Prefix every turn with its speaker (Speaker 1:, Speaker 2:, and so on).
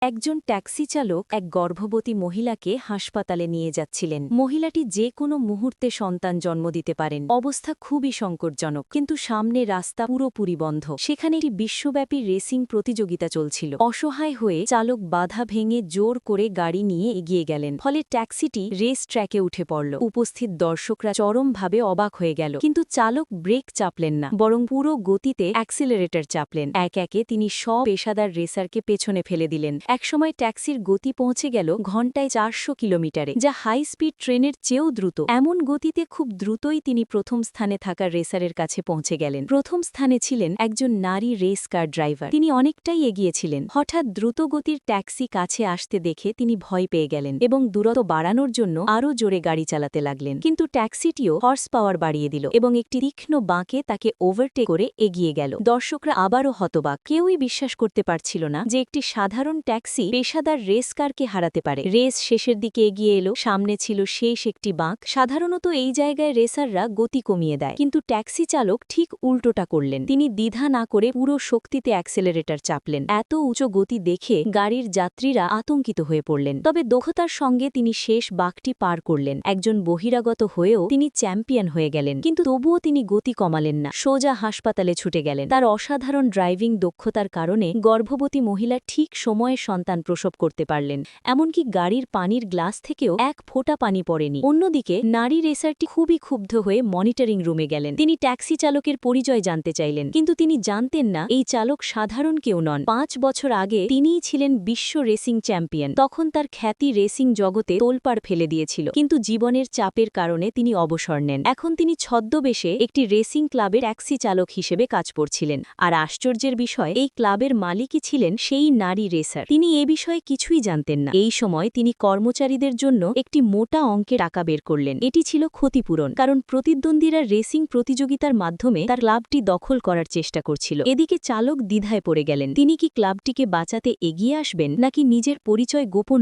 Speaker 1: একজন ট্যাক্সি চালক এক গর্ভবতী মহিলাকে হাসপাতালে নিয়ে যাচ্ছিলেন। মহিলাটি যে কোনো মুহূর্তে সন্তান জন্ম দিতে পারেন। অবস্থা খুবই সংকটজনক, কিন্তু সামনে রাস্তা পুরোপুরি বন্ধ। সেখানে একটি বিশ্বব্যাপী রেসিং প্রতিযোগিতা চলছিল। অসহায় হয়ে চালক বাধা ভেঙে জোর করে গাড়ি নিয়ে এগিয়ে গেলেন। ফলে ট্যাক্সিটি রেস ট্র্যাকে উঠে পড়ল। উপস্থিত দর্শকরা চরমভাবে অবাক হয়ে গেল, কিন্তু চালক ব্রেক চাপলেন না, বরং পুরো গতিতে অ্যাক্সিলারেটর চাপলেন। এক একে তিনি সব পেশাদার রেসারকে পেছনে ফেলে দিলেন। একসময় ট্যাক্সির গতি পৌঁছে গেল ঘন্টায় 400 কিলোমিটারে, যা হাই স্পিড ট্রেনের চেয়েও দ্রুত। এমন গতিতে খুব দ্রুতই তিনি প্রথম স্থানে থাকা রেসারের কাছে পৌঁছে গেলেন। প্রথম স্থানে ছিলেন একজন নারী রেস কার ড্রাইভার। তিনি অনেকটাই এগিয়েছিলেন। হঠাৎ দ্রুতগতির ট্যাক্সি কাছে আসতে দেখে তিনি ভয় পেয়ে গেলেন এবং দূরত্ব বাড়ানোর জন্য আরও জোরে গাড়ি চালাতে লাগলেন। কিন্তু ট্যাক্সিটিও হর্স পাওয়ার বাড়িয়ে দিল এবং একটি তীক্ষ্ণ বাঁকে তাকে ওভারটেক করে এগিয়ে গেল। দর্শকরা আবারও হতবাক। কেউই বিশ্বাস করতে পারছিল না যে একটি সাধারণ ট্যাক্সি পেশাদার রেস কারকে হারাতে পারে। রেস শেষের দিকে এগিয়ে এলো। সামনে ছিল শেষ একটি বাঁক। সাধারণত এই জায়গায় রেসাররা গতি কমিয়ে দেয়, কিন্তু ট্যাক্সি চালক ঠিক উল্টোটা করলেন। তিনি দ্বিধা না করে পুরো শক্তিতে অ্যাক্সেলারেটর চাপলেন। এত উচ্চ গতি দেখে গাড়ির যাত্রীরা আতঙ্কিত হয়ে পড়লেন। তবে দক্ষতার সঙ্গে তিনি শেষ বাঁকটি পার করলেন। একজন বহিরাগত হয়েও তিনি চ্যাম্পিয়ন হয়ে গেলেন, কিন্তু তবুও তিনি গতি কমালেন না। সোজা হাসপাতালে ছুটে গেলেন। তার অসাধারণ ড্রাইভিং দক্ষতার কারণে গর্ভবতী মহিলা ঠিক সময়ে সন্তান প্রসব করতে পারলেন। এমনকি গাড়ির পানির গ্লাস থেকেও এক ফোঁটা পানি পড়েনি। অন্যদিকে নারী রেসারটি খুবই ক্ষুব্ধ হয়ে মনিটরিং রুমে গেলেন। তিনি ট্যাক্সি চালকের পরিচয় জানতে চাইলেন, কিন্তু তিনি জানতেন না এই চালক সাধারণ কেউ নন। 5 বছর আগে তিনিই ছিলেন বিশ্ব রেসিং চ্যাম্পিয়ন। তখন তার খ্যাতি রেসিং জগতে তোলপাড় ফেলে দিয়েছিল, কিন্তু জীবনের চাপের কারণে তিনি অবসর নেন। এখন তিনি ছদ্মবেশে একটি রেসিং ক্লাবের ট্যাক্সি চালক হিসেবে কাজ করছিলেন। আর আশ্চর্যের বিষয়, এই ক্লাবের মালিকই ছিলেন সেই নারী রেসার। তিনি এ বিষয়ে কিছুই জানতেন না। এই সময় তিনি কর্মচারীদের জন্য একটি মোটা অঙ্কের টাকা বের করলেন। এটি ছিল ক্ষতিপূরণ, কারণ প্রতিদ্বন্দ্বীরা রেসিং প্রতিযোগিতার মাধ্যমে তার ক্লাবটি দখল করার চেষ্টা করছিল। এদিকে চালক দ্বিধায় পড়ে গেলেন। তিনি কি ক্লাবটিকে বাঁচাতে এগিয়ে আসবেন, নাকি নিজের পরিচয় গোপন